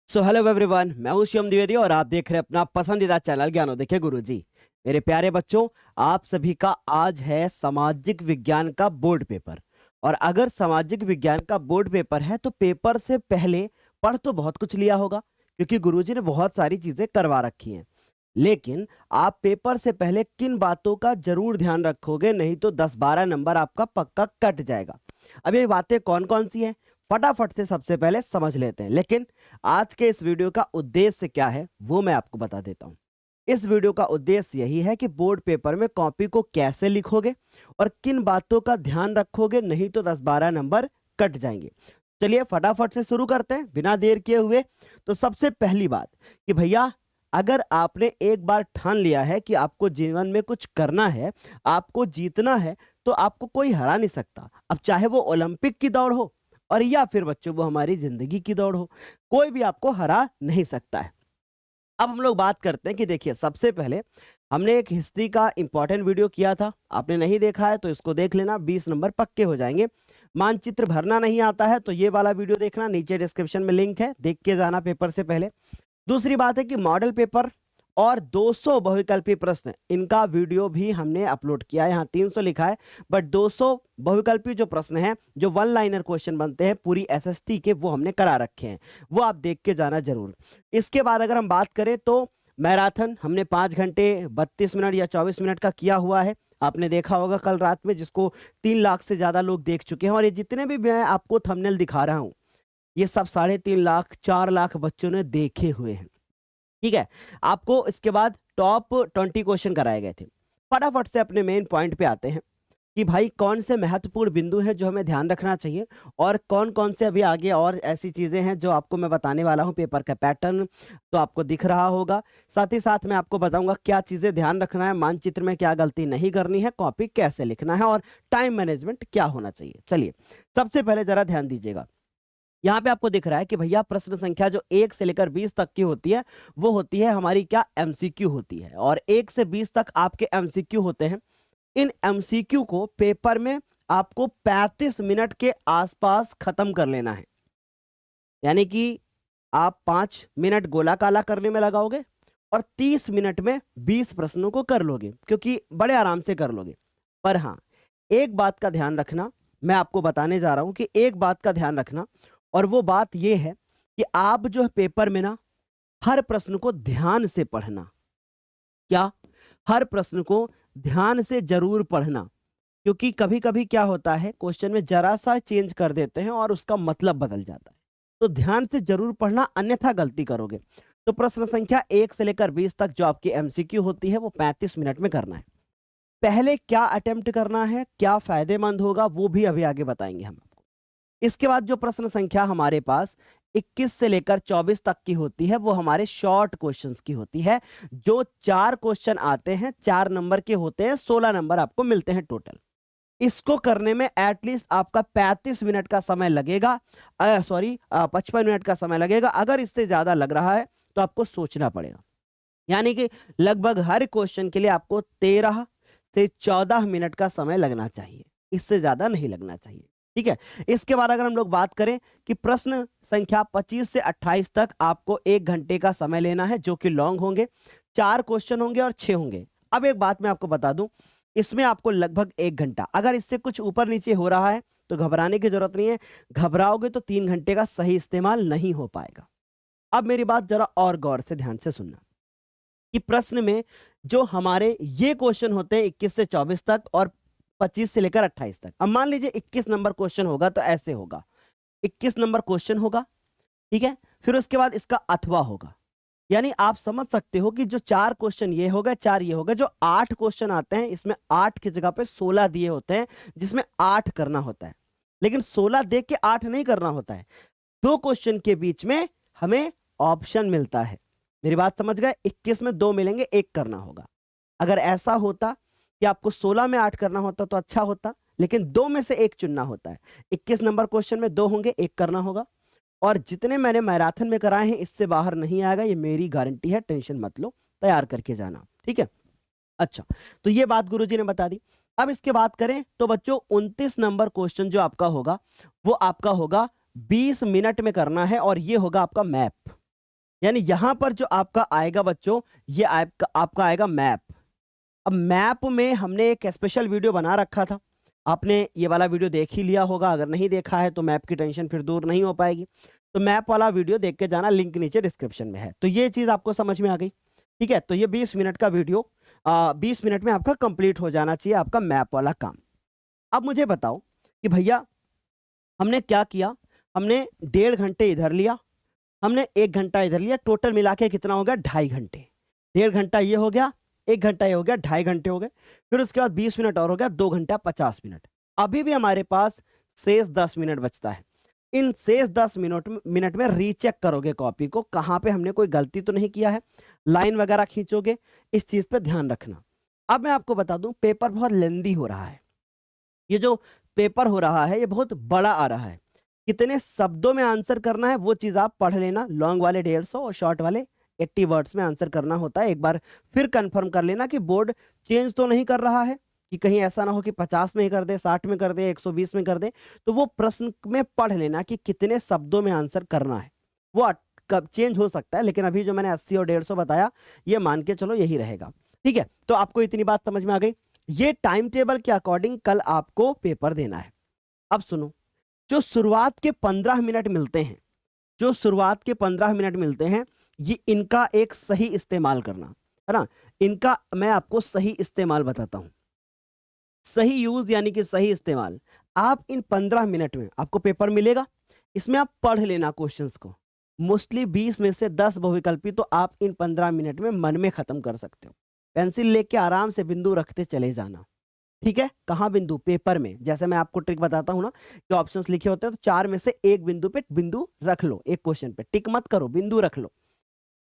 So hello everyone, मैं हूं शिवम द्विवेदी और आप देख रहे हैं अपना पसंदीदा चैनल ज्ञानोदय गुरुजी। मेरे प्यारे बच्चों, आप सभी का आज है सामाजिक विज्ञान का बोर्ड पेपर। और अगर सामाजिक विज्ञान का बोर्ड पेपर है तो पेपर से पहले पढ़ तो बहुत कुछ लिया होगा, क्योंकि गुरुजी ने बहुत सारी चीजें करवा रखी हैं। लेकिन आप पेपर से पहले किन बातों का जरूर ध्यान रखोगे, नहीं तो 10-12 नंबर आपका पक्का कट जाएगा। अब ये बातें कौन कौन सी हैं, फटाफट से सबसे पहले समझ लेते हैं। लेकिन आज के इस वीडियो का उद्देश्य क्या है वो मैं आपको बता देता हूं। इस वीडियो का उद्देश्य यही है कि बोर्ड पेपर में कॉपी को कैसे लिखोगे और किन बातों का ध्यान रखोगे, नहीं तो 10-12 नंबर कट जाएंगे। चलिए फटाफट से शुरू करते हैं बिना देर किए हुए। तो सबसे पहली बात कि भैया, अगर आपने एक बार ठान लिया है कि आपको जीवन में कुछ करना है, आपको जीतना है, तो आपको कोई हरा नहीं सकता। अब चाहे वो ओलंपिक की दौड़ हो और या फिर बच्चों वो हमारी जिंदगी की दौड़ हो, कोई भी आपको हरा नहीं सकता है। अब हम लोग बात करते हैं कि देखिए, सबसे पहले हमने एक हिस्ट्री का इंपॉर्टेंट वीडियो किया था। आपने नहीं देखा है तो इसको देख लेना, 20 नंबर पक्के हो जाएंगे। मानचित्र भरना नहीं आता है तो ये वाला वीडियो देखना, नीचे डिस्क्रिप्शन में लिंक है, देख के जाना पेपर से पहले। दूसरी बात है कि मॉडल पेपर और 200 बहुविकल्पी प्रश्न, इनका वीडियो भी हमने अपलोड किया है। यहाँ 300 लिखा है, बट 200 बहुविकल्पी जो प्रश्न हैं, जो वन लाइनर क्वेश्चन बनते हैं पूरी एसएसटी के, वो हमने करा रखे हैं, वो आप देख के जाना जरूर। इसके बाद अगर हम बात करें तो मैराथन हमने 5 घंटे 32 मिनट या 24 मिनट का किया हुआ है। आपने देखा होगा कल रात में, जिसको 3 लाख से ज्यादा लोग देख चुके हैं। और ये जितने भी मैं आपको थंबनेल दिखा रहा हूं, ये सब 3.5 लाख 4 लाख बच्चों ने देखे हुए हैं। ठीक है, आपको इसके बाद टॉप 20 क्वेश्चन कराए गए थे। फटाफट से अपने मेन पॉइंट पे आते हैं कि भाई कौन से महत्वपूर्ण बिंदु हैं जो हमें ध्यान रखना चाहिए, और कौन कौन से अभी आगे और ऐसी चीजें हैं जो आपको मैं बताने वाला हूं। पेपर का पैटर्न तो आपको दिख रहा होगा, साथ ही साथ मैं आपको बताऊंगा क्या चीजें ध्यान रखना है, मानचित्र में क्या गलती नहीं करनी है, कॉपी कैसे लिखना है, और टाइम मैनेजमेंट क्या होना चाहिए। चलिए सबसे पहले जरा ध्यान दीजिएगा। यहाँ पे आपको दिख रहा है कि भैया प्रश्न संख्या जो 1 से लेकर 20 तक की होती है, वो होती है हमारी क्या, एमसीक्यू होती है। और 1 से 20 तक आपके एमसीक्यू होते हैं। इन एमसीक्यू को पेपर में आपको 35 मिनट के आसपास खत्म कर लेना है। यानी कि आप 5 मिनट गोला काला करने में लगाओगे और 30 मिनट में 20 प्रश्नों को कर लोगे, क्योंकि बड़े आराम से कर लोगे। पर हाँ, एक बात का ध्यान रखना, मैं आपको बताने जा रहा हूं कि एक बात का ध्यान रखना, और वो बात ये है कि आप जो है पेपर में ना, हर प्रश्न को ध्यान से पढ़ना। क्या? हर प्रश्न को ध्यान से जरूर पढ़ना, क्योंकि कभी कभी क्या होता है, क्वेश्चन में जरा सा चेंज कर देते हैं और उसका मतलब बदल जाता है। तो ध्यान से जरूर पढ़ना, अन्यथा गलती करोगे। तो प्रश्न संख्या 1 से लेकर 20 तक जो आपकी एमसीक्यू होती है, वो 35 मिनट में करना है। पहले क्या अटेम्प्ट करना है, क्या फायदेमंद होगा, वो भी अभी आगे बताएंगे हम आपको। इसके बाद जो प्रश्न संख्या हमारे पास 21 से लेकर 24 तक की होती है, वो हमारे शॉर्ट क्वेश्चंस की होती है। जो 4 क्वेश्चन आते हैं, 4 नंबर के होते हैं, 16 नंबर आपको मिलते हैं टोटल। इसको करने में एटलीस्ट आपका 35 मिनट का समय लगेगा, 55 मिनट का समय लगेगा। अगर इससे ज्यादा लग रहा है तो आपको सोचना पड़ेगा। यानी कि लगभग हर क्वेश्चन के लिए आपको 13 से 14 मिनट का समय लगना चाहिए, इससे ज्यादा नहीं लगना चाहिए। ठीक है, इसके बाद अगर हम लोग बात करें कि प्रश्न संख्या 25 से 28 तक आपको 1 घंटे का समय लेना है, जो कि लॉन्ग होंगे। 4 क्वेश्चन होंगे और 6 होंगे। अब एक बात मैं आपको बता दूं, इसमें आपको लगभग 1 घंटा, अगर इससे कुछ ऊपर नीचे हो रहा है तो घबराने की जरूरत नहीं है। घबराओगे तो 3 घंटे का सही इस्तेमाल नहीं हो पाएगा। अब मेरी बात जरा और गौर से ध्यान से सुनना कि प्रश्न में जो हमारे ये क्वेश्चन होते हैं 21 से 24 तक और 25 से लेकर 28 तक। अब मान लीजिए 21 नंबर क्वेश्चन होगा तो ऐसे होगा, 21 नंबर क्वेश्चन होगा, ठीक है, फिर उसके बाद इसका अथवा होगा। यानी आप समझ सकते हो कि जो 4 क्वेश्चन ये होगा, 4 ये होगा, जो 8 क्वेश्चन आते हैं, इसमें 8 की जगह पे 16 दिए होते हैं, जिसमें 8 करना होता है। लेकिन 16 देख के 8 नहीं करना होता है। 2 क्वेश्चन के बीच में हमें ऑप्शन मिलता है। मेरी बात समझ गए? 21 में 2 मिलेंगे, 1 करना होगा। अगर ऐसा होता कि आपको 16 में 8 करना होता तो अच्छा होता, लेकिन 2 में से 1 चुनना होता है। 21 नंबर क्वेश्चन में 2 होंगे, 1 करना होगा। और जितने मैंने मैराथन में कराए हैं, इससे बाहर नहीं आएगा, ये मेरी गारंटी है, टेंशन मत लो, तैयार करके जाना। ठीक है, अच्छा, तो ये बात गुरुजी ने बता दी। अब इसके बात करें तो बच्चों 29 नंबर क्वेश्चन जो आपका होगा, वो आपका होगा 20 मिनट में करना है, और ये होगा आपका मैप। यानी यहां पर जो आपका आएगा बच्चों, ये आपका आएगा मैप। अब मैप में हमने एक स्पेशल वीडियो बना रखा था, आपने ये वाला वीडियो देख ही लिया होगा, अगर नहीं देखा है तो मैप की टेंशन फिर दूर नहीं हो पाएगी। तो मैप वाला वीडियो देख के जाना, लिंक नीचे डिस्क्रिप्शन में है। तो ये चीज़ आपको समझ में आ गई, ठीक है। तो ये 20 मिनट का वीडियो 20 मिनट में आपका कंप्लीट हो जाना चाहिए आपका मैप वाला काम। अब मुझे बताओ कि भैया हमने क्या किया, हमने 1.5 घंटे इधर लिया, हमने 1 घंटा इधर लिया, टोटल मिला के कितना हो गया, 2.5 घंटे। 1.5 घंटा ये हो गया, 1 घंटा ये हो गया, 2.5 घंटे हो गए। फिर उसके बाद 20 मिनट और हो गया, 2 घंटा 50 मिनट। अभी भी हमारे पास शेष 10 मिनट बचता है। इन शेष 10 मिनट में रीचेक करोगे कॉपी को, कहाँ पे हमने कोई गलती तो नहीं किया है, लाइन वगैरह खींचोगे, इस चीज पे ध्यान रखना। अब मैं आपको बता दूं, पेपर बहुत लेंदी हो रहा है। ये जो पेपर हो रहा है ये बहुत बड़ा आ रहा है। कितने शब्दों में आंसर करना है वो चीज आप पढ़ लेना, लॉन्ग वाले 150 और शॉर्ट वाले 80 वर्ड्स में आंसर करना होता है। एक बार फिर कंफर्म कर लेना कि बोर्ड चेंज तो नहीं कर रहा है, कि कहीं ऐसा ना हो कि 50 में ही कर दे, 60 में कर दे, 120 में कर दे। तो वो प्रश्न में पढ़ लेना कि कितने शब्दों में आंसर करना है। वो कब चेंज हो सकता है, लेकिन अभी जो मैंने 80 और 150 बताया ये मान के चलो यही रहेगा, ठीक है। तो आपको इतनी बात समझ में आ गई। ये टाइम टेबल के अकॉर्डिंग कल आपको पेपर देना है। अब सुनो, जो शुरुआत के 15 मिनट मिलते हैं, जो शुरुआत के 15 मिनट मिलते हैं, ये इनका एक सही इस्तेमाल करना है ना। इनका मैं आपको सही इस्तेमाल बताता हूं। सही यूज यानी कि सही इस्तेमाल। आप इन 15 मिनट में आपको पेपर मिलेगा, इसमें आप पढ़ लेना क्वेश्चंस को। मोस्टली 20 में से 10 बहुविकल्पी तो आप इन 15 मिनट में मन में खत्म कर सकते हो। पेंसिल लेके आराम से बिंदु रखते चले जाना, ठीक है। कहाँ बिंदु, पेपर में। जैसे मैं आपको ट्रिक बताता हूं ना, जो ऑप्शंस लिखे होते हैं तो 4 में से एक बिंदु पे बिंदु रख लो, एक क्वेश्चन पे टिक मत करो, बिंदु रख लो।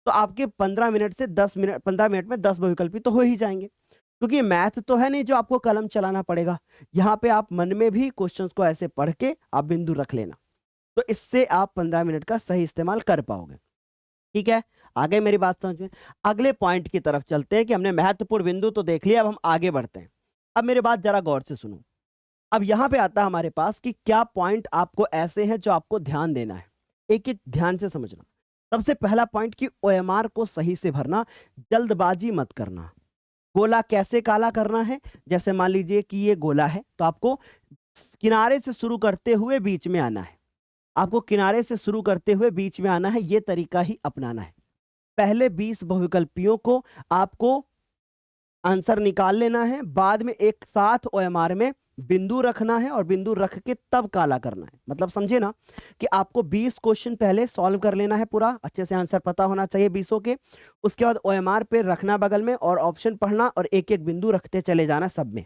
तो आपके 15 मिनट से 10 मिनट, 15 मिनट में 10 बहुविकल्पी तो हो ही जाएंगे, क्योंकि ये मैथ तो है नहीं जो आपको कलम चलाना पड़ेगा। यहाँ पे आप मन में भी क्वेश्चंस को ऐसे पढ़ के आप बिंदु रख लेना, तो इससे आप 15 मिनट का सही इस्तेमाल कर पाओगे, ठीक है। आगे मेरी बात समझ में। अगले पॉइंट की तरफ चलते हैं कि हमने महत्वपूर्ण बिंदु तो देख लिया, अब हम आगे बढ़ते हैं। अब मेरी बात जरा गौर से सुनो। अब यहां पे आता है हमारे पास कि क्या पॉइंट आपको ऐसे हैं जो आपको ध्यान देना है, एक एक ध्यान से समझना। सबसे पहला पॉइंट कि ओएमआर को सही से भरना, जल्दबाजी मत करना। गोला कैसे काला करना है, जैसे मान लीजिए कि ये गोला है तो आपको किनारे से शुरू करते हुए बीच में आना है, आपको किनारे से शुरू करते हुए बीच में आना है, ये तरीका ही अपनाना है। पहले 20 बहुविकल्पियों को आपको आंसर निकाल लेना है, बाद में एक साथ ओएमआर में बिंदु रखना है और बिंदु रख के तब काला करना है। मतलब समझे ना, कि आपको 20 क्वेश्चन पहले सॉल्व कर लेना है, पूरा अच्छे से आंसर पता होना चाहिए 20 के। उसके बाद ओएमआर पे रखना बगल में और ऑप्शन पढ़ना और एक एक बिंदु रखते चले जाना सब में,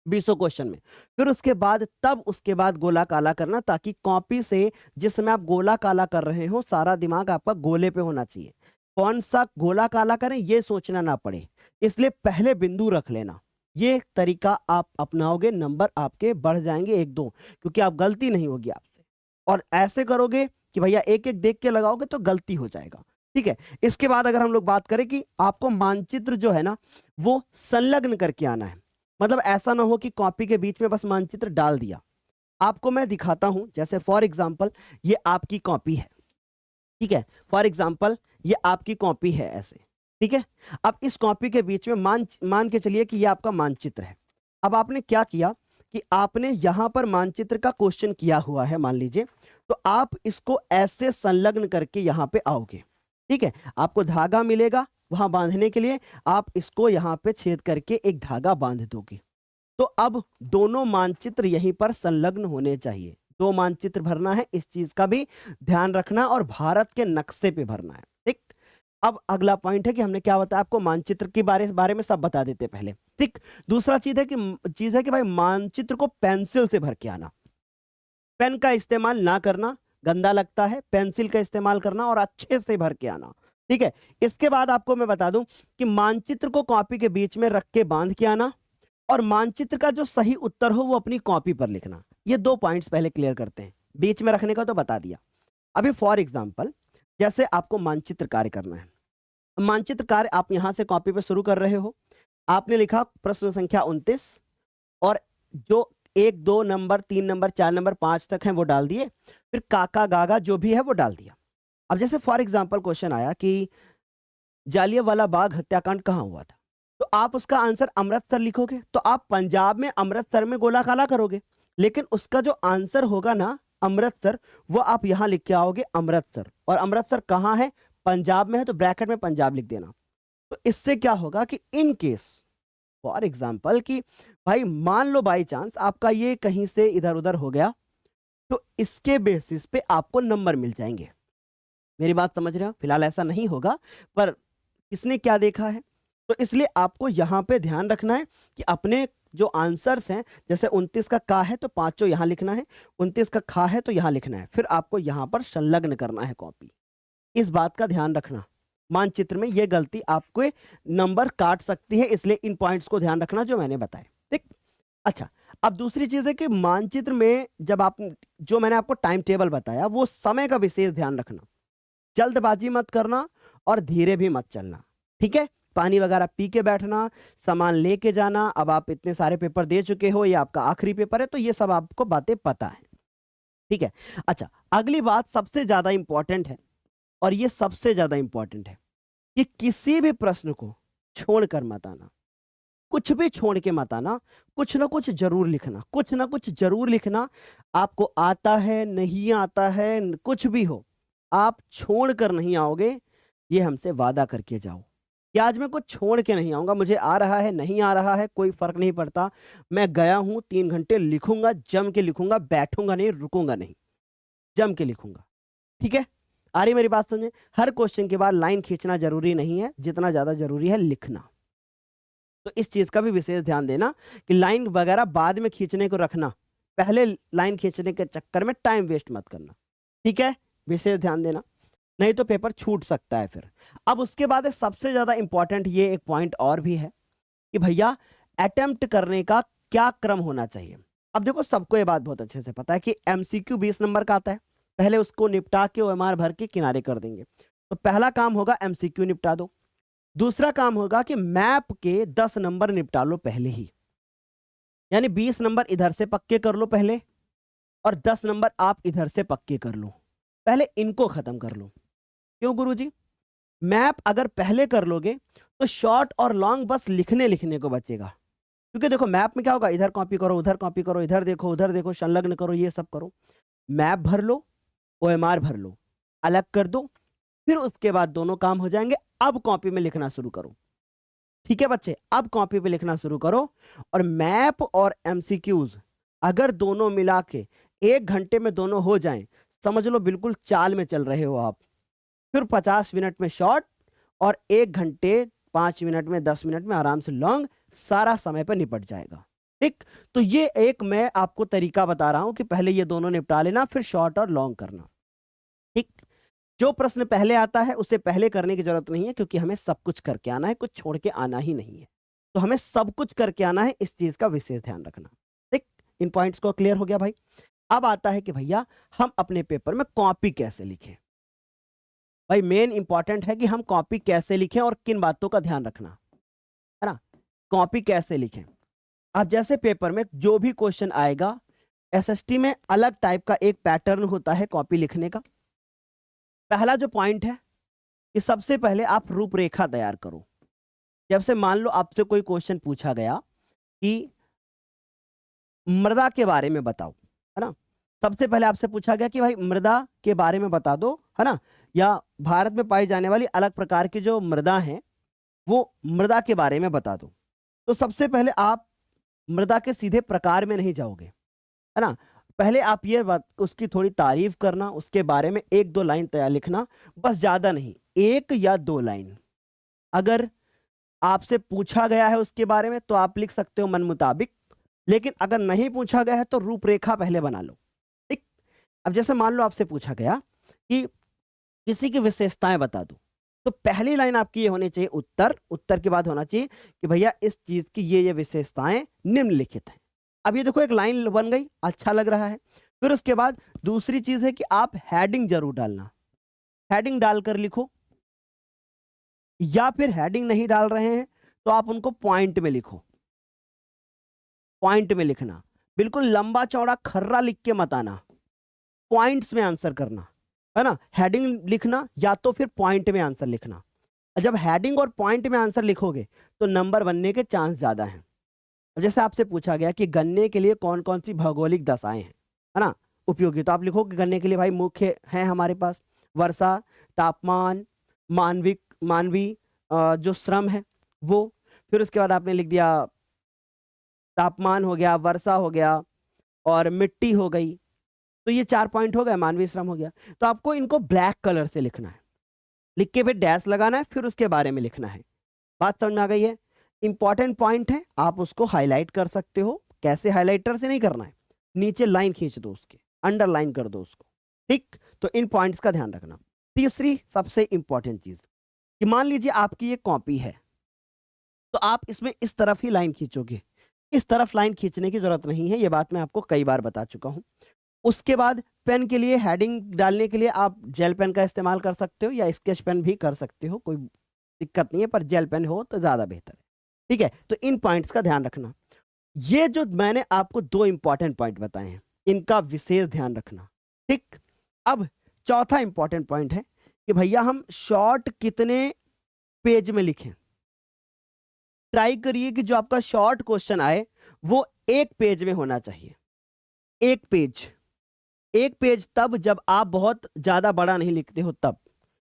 20 क्वेश्चन में। फिर उसके बाद तब उसके बाद गोला काला करना, ताकि कॉपी से जिस समय आप गोला काला कर रहे हो सारा दिमाग आपका गोले पे होना चाहिए, कौन सा गोला काला करें ये सोचना ना पड़े। इसलिए पहले बिंदु रख लेना, ये तरीका आप अपनाओगे, नंबर आपके बढ़ जाएंगे 1-2, क्योंकि आप गलती नहीं होगी आपसे। और ऐसे करोगे कि भैया एक एक देख के लगाओगे तो गलती हो जाएगा, ठीक है। इसके बाद अगर हम लोग बात करें कि आपको मानचित्र जो है ना वो संलग्न करके आना है। मतलब ऐसा ना हो कि कॉपी के बीच में बस मानचित्र डाल दिया। आपको मैं दिखाता हूं, जैसे फॉर एग्जाम्पल ये आपकी कॉपी है, ठीक है। फॉर एग्जाम्पल ये आपकी कॉपी है ऐसे, ठीक है। अब इस कॉपी के बीच में मान के चलिए कि ये आपका मानचित्र है। अब आपने क्या किया कि आपने यहां पर मानचित्र का क्वेश्चन किया हुआ है मान लीजिए, तो आप इसको ऐसे संलग्न करके यहां पे आओगे, ठीक है। आपको धागा मिलेगा वहां बांधने के लिए, आप इसको यहां पे छेद करके एक धागा बांध दोगे। तो अब दोनों मानचित्र यहीं पर संलग्न होने चाहिए। 2 मानचित्र भरना है, इस चीज का भी ध्यान रखना, और भारत के नक्शे पे भरना है, ठीक। अब अगला पॉइंट है कि हमने क्या बताया आपको, मानचित्र के बारे में सब बता देते पहले, ठीक। दूसरा चीज है कि भाई मानचित्र को पेंसिल से भर के आना। पेन का इस्तेमाल ना करना, गंदा लगता है, पेंसिल का इस्तेमाल करना और अच्छे से भर के आना, ठीक है। इसके बाद आपको मैं बता दूं कि मानचित्र को कॉपी के बीच में रख के बांध के आना, और मानचित्र का जो सही उत्तर हो वो अपनी कॉपी पर लिखना। ये 2 पॉइंट्स पहले क्लियर करते हैं, बीच में रखने का तो बता दिया। अभी फॉर एग्जांपल जैसे आपको मानचित्र कार्य करना है, मानचित्र कार्य आप यहां से कॉपी पे शुरू कर रहे हो, आपने लिखा प्रश्न संख्या 29, और जो 1 2 नंबर 3 नंबर 4 नंबर 5 तक है वो डाल दिए, फिर काका गागा जो भी है वो डाल दिया। अब जैसे फॉर एग्जांपल क्वेश्चन आया कि जालियांवाला बाग हत्याकांड कहाँ हुआ था, तो आप उसका आंसर अमृतसर लिखोगे, तो आप पंजाब में अमृतसर में गोला काला करोगे, लेकिन उसका जो आंसर होगा ना अमृतसर, वो आप यहां लिख के आओगे अमृतसर, और अमृतसर कहाँ है, पंजाब में है, तो ब्रैकेट में पंजाब लिख देना। तो इससे क्या होगा कि इन केस फॉर एग्जाम्पल कि भाई मान लो बाई चांस आपका ये कहीं से इधर उधर हो गया, तो इसके बेसिस पे आपको नंबर मिल जाएंगे। मेरी बात समझ रहे हो? फिलहाल ऐसा नहीं होगा, पर किसने क्या देखा है, तो इसलिए आपको यहां पे ध्यान रखना है कि अपने जो आंसर्स हैं, जैसे 29 का का है तो पांचों यहां लिखना है, 29 का खा है तो यहां लिखना है, फिर आपको यहां पर संलग्न करना है कॉपी। इस बात का ध्यान रखना, मानचित्र में यह गलती आपको नंबर काट सकती है, इसलिए इन पॉइंट्स को ध्यान रखना जो मैंने बताया। ठीक, अच्छा, अब दूसरी चीज है कि मानचित्र में जब आप, जो मैंने आपको टाइम टेबल बताया, वो समय का विशेष ध्यान रखना, जल्दबाजी मत करना और धीरे भी मत चलना। ठीक है, पानी वगैरह पी के बैठना, सामान लेके जाना। अब आप इतने सारे पेपर दे चुके हो, ये आपका आखिरी पेपर है, तो ये सब आपको बातें पता है। ठीक है, अच्छा, अगली बात सबसे ज्यादा इंपॉर्टेंट है, और ये सबसे ज्यादा इंपॉर्टेंट है कि किसी भी प्रश्न को छोड़कर मत आना, कुछ भी छोड़ के मत आना, कुछ ना कुछ जरूर लिखना, कुछ ना कुछ जरूर लिखना। आपको आता है नहीं आता है, कुछ भी हो, आप छोड़ कर नहीं आओगे, ये हमसे वादा करके जाओ कि आज मैं कुछ छोड़ के नहीं आऊंगा, मुझे आ रहा है नहीं आ रहा है कोई फर्क नहीं पड़ता, मैं गया हूं 3 घंटे लिखूंगा, जम के लिखूंगा, बैठूंगा नहीं, रुकूंगा नहीं, जम के लिखूंगा। ठीक है, आ रही मेरी बात समझे? हर क्वेश्चन के बाद लाइन खींचना जरूरी नहीं है, जितना ज्यादा जरूरी है लिखना। तो इस चीज का भी विशेष ध्यान देना कि लाइन वगैरह बाद में खींचने को रखना, पहले लाइन खींचने के चक्कर में टाइम वेस्ट मत करना। ठीक है, विशेष ध्यान देना, नहीं तो पेपर छूट सकता है फिर। अब उसके बाद सबसे ज्यादा इंपॉर्टेंट ये एक पॉइंट और भी है कि भैया अटेम्प्ट करने का क्या क्रम होना चाहिए। अब देखो, सबको ये बात बहुत अच्छे से पता है कि एमसीक्यू 20 नंबर का आता है, पहले उसको निपटा के ओएमआर भर के किनारे कर देंगे। तो पहला काम होगा एमसीक्यू निपटा दो, दूसरा काम होगा कि मैप के 10 नंबर निपटा लो पहले ही, यानी 20 नंबर इधर से पक्के कर लो पहले, और 10 नंबर आप इधर से पक्के कर लो, पहले इनको खत्म कर लो। क्यों गुरुजी? मैप अगर पहले कर लोगे तो शॉर्ट और लॉन्ग बस लिखने लिखने को बचेगा, क्योंकि देखो मैप में क्या होगा, इधर कॉपी करो, उधर कॉपी करो, इधर देखो, उधर देखो, संलग्न करो, ये सब करो। मैप भर लो, ओएमआर भर लो, अलग कर दो, फिर उसके बाद दोनों काम हो जाएंगे। अब कॉपी में लिखना शुरू करो। ठीक है बच्चे, अब कॉपी पे लिखना शुरू करो, और मैप और एमसीक्यूज अगर दोनों मिला के 1 घंटे में दोनों हो जाएं, समझ लो बिल्कुल चाल में चल रहे हो आप। फिर 50 मिनट में शॉर्ट, और 1 घंटे 5 मिनट में 10 मिनट में आराम से लॉन्ग, सारा समय पर निपट जाएगा। ठीक, तो ये एक मैं आपको तरीका बता रहा हूं कि पहले ये दोनों निपटा लेना, फिर शॉर्ट और लॉन्ग करना। ठीक, जो प्रश्न पहले आता है उसे पहले करने की जरूरत नहीं है, क्योंकि हमें सब कुछ करके आना है, कुछ छोड़ के आना ही नहीं है। तो हमें सब कुछ करके आना है, इस चीज का विशेष ध्यान रखना। ठीक, इन पॉइंट्स को क्लियर हो गया भाई? अब आता है कि भैया हम अपने पेपर में कॉपी कैसे लिखें। भाई मेन इंपॉर्टेंट है कि हम कॉपी कैसे लिखें और किन बातों का ध्यान रखना है ना। कॉपी कैसे लिखें, अब जैसे पेपर में जो भी क्वेश्चन आएगा, एसएसटी में अलग टाइप का एक पैटर्न होता है कॉपी लिखने का। पहला जो पॉइंट है कि सबसे पहले आप रूपरेखा तैयार करो। जब से मान लो आपसे कोई क्वेश्चन पूछा गया कि मृदा के बारे में बताओ, है ना, सबसे पहले आपसे पूछा गया कि भाई मृदा के बारे में बता दो, है ना, या भारत में पाई जाने वाली अलग प्रकार की जो मृदा है वो मृदा के बारे में बता दो। तो सबसे पहले आप मृदा के सीधे प्रकार में नहीं जाओगे, है ना, पहले आप ये बात उसकी थोड़ी तारीफ करना, उसके बारे में 1-2 लाइन तैयार लिखना, बस ज्यादा नहीं, 1 या 2 लाइन। अगर आपसे पूछा गया है उसके बारे में तो आप लिख सकते हो मन मुताबिक, लेकिन अगर नहीं पूछा गया है तो रूपरेखा पहले बना लो। ठीक, अब जैसे मान लो आपसे पूछा गया कि किसी की विशेषताएं बता दो, तो पहली लाइन आपकी ये होनी चाहिए उत्तर, उत्तर के बाद होना चाहिए कि भैया इस चीज की ये विशेषताएं निम्नलिखित हैं। अब ये देखो एक लाइन बन गई, अच्छा लग रहा है। फिर उसके बाद दूसरी चीज है कि आप हेडिंग जरूर डालना, हेडिंग डालकर लिखो, या फिर हेडिंग नहीं डाल रहे हैं तो आप उनको पॉइंट में लिखो। पॉइंट में लिखना, बिल्कुल लंबा चौड़ा खर्रा लिख के मत आना, पॉइंट्स में आंसर करना। है ना, हेडिंग लिखना या तो फिर पॉइंट में आंसर लिखना। जब हेडिंग और पॉइंट में आंसर लिखोगे तो नंबर बनने के चांस ज्यादा हैं। अब जैसे आपसे पूछा गया कि गन्ने के लिए कौन कौन सी भौगोलिक दशाएं हैं, है ना, उपयोगी, तो आप लिखोगे गन्ने के लिए भाई मुख्य है हमारे पास वर्षा, तापमान, मानवीय जो श्रम है वो, फिर उसके बाद आपने लिख दिया तापमान हो गया, वर्षा हो गया और मिट्टी हो गई। तो ये 4 पॉइंट हो गए, मानवीय श्रम हो गया। तो आपको इनको ब्लैक कलर से लिखना है, लिख के फिर डैश लगाना है, फिर उसके बारे में लिखना है। बात समझ में आ गई है? इंपॉर्टेंट पॉइंट है, आप उसको हाईलाइट कर सकते हो। कैसे? हाईलाइटर से नहीं करना है, नीचे लाइन खींच दो उसके, अंडरलाइन कर दो उसको, ठीक। तो इन पॉइंट्स का ध्यान रखना। तीसरी सबसे इंपॉर्टेंट चीज कि मान लीजिए आपकी ये कॉपी है, तो आप इसमें इस तरफ ही लाइन खींचोगे, इस तरफ लाइन खींचने की जरूरत नहीं है, ये बात मैं आपको कई बार बता चुका हूं। उसके बाद पेन के लिए, हेडिंग डालने के लिए आप जेल पेन का इस्तेमाल कर सकते हो या स्केच पेन भी कर सकते हो, कोई दिक्कत नहीं है, पर जेल पेन हो तो ज्यादा बेहतर है, ठीक है। तो इन पॉइंट्स का ध्यान रखना। ये जो मैंने आपको 2 इंपॉर्टेंट पॉइंट बताए हैं, इनका विशेष ध्यान रखना, ठीक। अब चौथा इंपॉर्टेंट पॉइंट है कि भैया हम शॉर्ट कितने पेज में लिखें। ट्राई करिए कि जो आपका शॉर्ट क्वेश्चन आए वो 1 पेज में होना चाहिए। 1 पेज, 1 पेज तब जब आप बहुत ज्यादा बड़ा नहीं लिखते हो, तब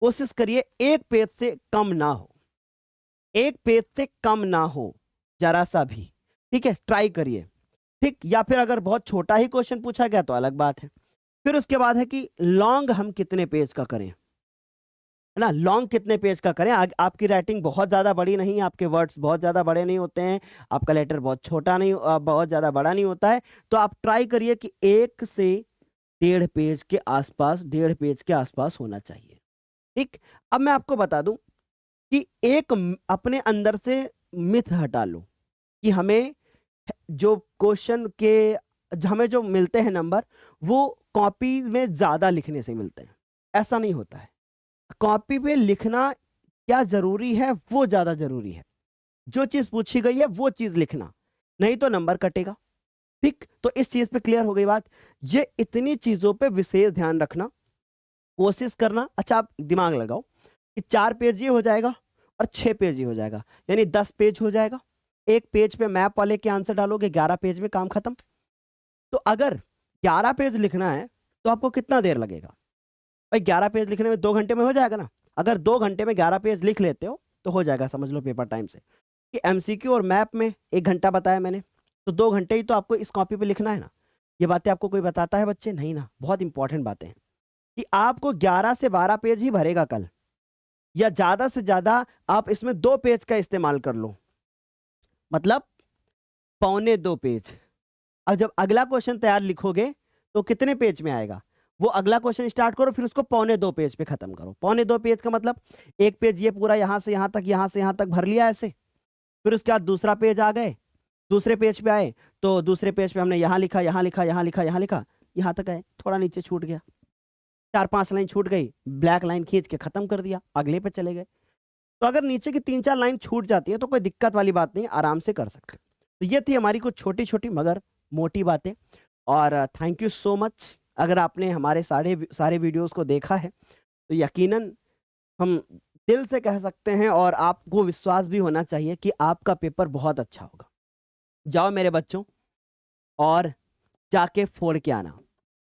कोशिश करिए 1 पेज से कम ना हो, 1 पेज से कम ना हो जरा सा भी, ठीक है। ट्राई करिए, ठीक। या फिर अगर बहुत छोटा ही क्वेश्चन पूछा गया तो अलग बात है। फिर उसके बाद है कि लॉन्ग हम कितने पेज का करें, है ना, लॉन्ग कितने पेज का करें। आपकी राइटिंग बहुत ज्यादा बड़ी नहीं, आपके वर्ड्स बहुत ज्यादा बड़े नहीं होते हैं, आपका लेटर बहुत छोटा नहीं, बहुत ज्यादा बड़ा नहीं होता है, तो आप ट्राई करिए कि 1 से 1.5 पेज के आसपास, 1.5 पेज के आसपास होना चाहिए, ठीक। अब मैं आपको बता दूं कि एक अपने अंदर से मिथ हटा लो कि हमें जो क्वेश्चन के हमें जो मिलते हैं नंबर, वो कॉपी में ज्यादा लिखने से मिलते हैं। ऐसा नहीं होता है। कॉपी पे लिखना क्या जरूरी है, वो ज्यादा जरूरी है। जो चीज पूछी गई है वो चीज लिखना, नहीं तो नंबर कटेगा, ठीक। तो इस चीज पे क्लियर हो गई बात। ये इतनी चीजों पे विशेष ध्यान रखना, कोशिश करना। अच्छा, आप दिमाग लगाओ कि 4 पेज ये हो जाएगा और 6 पेज ये हो जाएगा, यानी 10 पेज हो जाएगा। 1 पेज पे मैप वाले के आंसर डालोगे, 11 पेज में काम खत्म। तो अगर 11 पेज लिखना है तो आपको कितना देर लगेगा भाई? 11 पेज लिखने में 2 घंटे में हो जाएगा ना। अगर 2 घंटे में 11 पेज लिख लेते हो तो हो जाएगा, समझ लो पेपर टाइम से। कि एमसीक्यू और मैप में 1 घंटा बताया मैंने, तो 2 घंटे ही तो आपको इस कॉपी पे लिखना है ना। ये बातें आपको कोई बताता है बच्चे? नहीं ना। बहुत इंपॉर्टेंट बातें हैं कि आपको 11 से 12 पेज ही भरेगा कल, या ज्यादा से ज्यादा आप इसमें 2 पेज का इस्तेमाल कर लो, मतलब 1.25 पेज। अब जब अगला क्वेश्चन तैयार लिखोगे तो कितने पेज में आएगा? वो अगला क्वेश्चन स्टार्ट करो, फिर उसको 1.25 पेज पे खत्म करो। 1.25 पेज का मतलब 1 पेज ये पूरा यहां से यहां तक, यहां से यहां तक भर लिया ऐसे। फिर उसके बाद दूसरा पेज आ गए, दूसरे पेज पे आए तो दूसरे पेज पे हमने यहां लिखा, यहां लिखा, यहां लिखा, यहां लिखा, यहां तक आए, थोड़ा नीचे छूट गया, 4-5 लाइन छूट गई, ब्लैक लाइन खींच के खत्म कर दिया, अगले पे चले गए। तो अगर नीचे की 3-4 लाइन छूट जाती है तो कोई दिक्कत वाली बात नहीं, आराम से कर सकते। तो ये थी हमारी कुछ छोटी छोटी मगर मोटी बातें। और थैंक यू सो मच। अगर आपने हमारे सारे वीडियोस को देखा है तो यकीनन हम दिल से कह सकते हैं, और आपको विश्वास भी होना चाहिए कि आपका पेपर बहुत अच्छा होगा। जाओ मेरे बच्चों और जाके फोड़ के आना,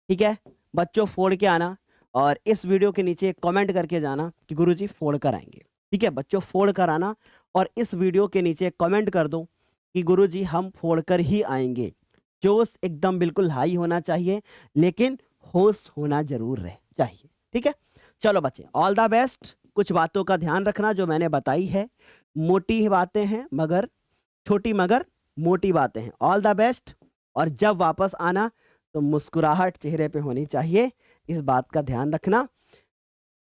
ठीक है बच्चों, फोड़ के आना। और इस वीडियो के नीचे कमेंट करके जाना कि गुरुजी फोड़ कर आएंगे, ठीक है बच्चों, फोड़ कर आना। और इस वीडियो के नीचे कमेंट कर दो कि गुरुजी हम फोड़ कर ही आएंगे। जोश एकदम बिल्कुल हाई होना चाहिए, लेकिन होश होना जरूर रहे चाहिए, ठीक है। चलो बच्चे, ऑल द बेस्ट। कुछ बातों का ध्यान रखना जो मैंने बताई है, मोटी ही बातें हैं मगर छोटी मगर मोटी बातें हैं। All the best. और जब वापस आना तो मुस्कुराहट चेहरे पे होनी चाहिए, इस बात का ध्यान रखना।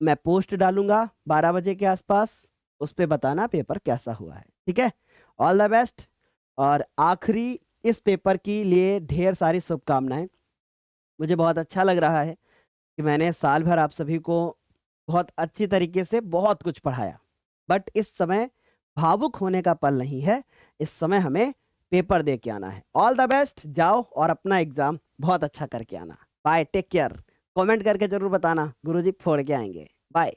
मैं पोस्ट डालूंगा 12 बजे के आसपास, उस पे बताना पेपर कैसा हुआ है, ठीक है। All the best. और आखिरी इस पेपर के लिए ढेर सारी शुभकामनाएं। मुझे बहुत अच्छा लग रहा है कि मैंने साल भर आप सभी को बहुत अच्छी तरीके से बहुत कुछ पढ़ाया, बट इस समय भावुक होने का पल नहीं है, इस समय हमें पेपर दे के आना है। All the best. जाओ और अपना एग्जाम बहुत अच्छा करके आना। Bye, take care. कमेंट करके जरूर बताना, गुरुजी फोड़ के आएंगे। बाय।